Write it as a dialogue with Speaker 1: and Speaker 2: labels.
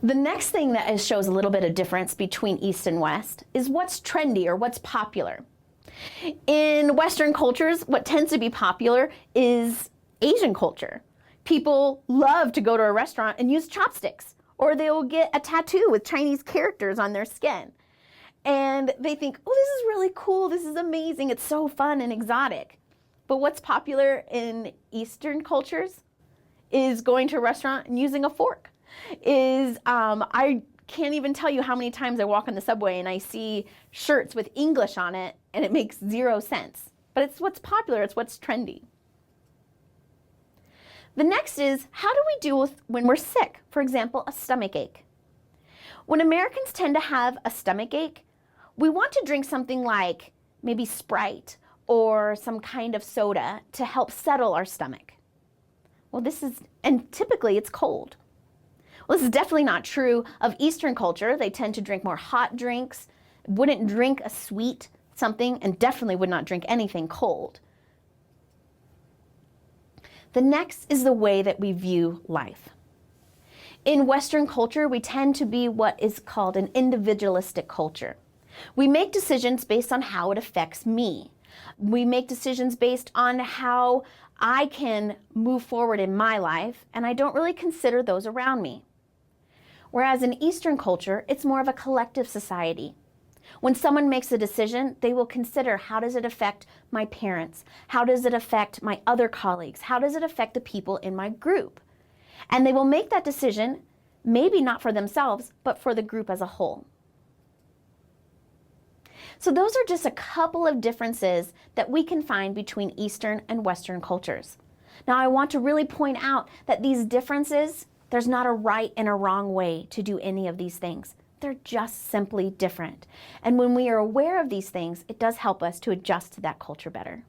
Speaker 1: The next thing that shows a little bit of difference between East and West is what's trendy or what's popular. In Western cultures, what tends to be popular is Asian culture. People love to go to a restaurant and use chopsticks, or they'll get a tattoo with Chinese characters on their skin. And they think, oh, this is really cool, this is amazing, it's so fun and exotic. But what's popular in Eastern cultures is going to a restaurant and using a fork. I can't even tell you how many times I walk on the subway and I see shirts with English on it and it makes 0 sense. But it's what's popular, it's what's trendy. The next is, how do we deal with when we're sick? For example, a stomach ache. When Americans tend to have a stomach ache, we want to drink something like maybe Sprite or some kind of soda to help settle our stomach. Well, and typically it's cold. Well, this is definitely not true of Eastern culture. They tend to drink more hot drinks, wouldn't drink a sweet something, and definitely would not drink anything cold. The next is the way that we view life. In Western culture, we tend to be what is called an individualistic culture. We make decisions based on how it affects me. We make decisions based on how I can move forward in my life, and I don't really consider those around me. Whereas in Eastern culture, it's more of a collective society. When someone makes a decision, they will consider, how does it affect my parents? How does it affect my other colleagues? How does it affect the people in my group? And they will make that decision, maybe not for themselves, but for the group as a whole. So those are just a couple of differences that we can find between Eastern and Western cultures. Now, I want to really point out that these differences, there's not a right and a wrong way to do any of these things. They're just simply different. And when we are aware of these things, it does help us to adjust to that culture better.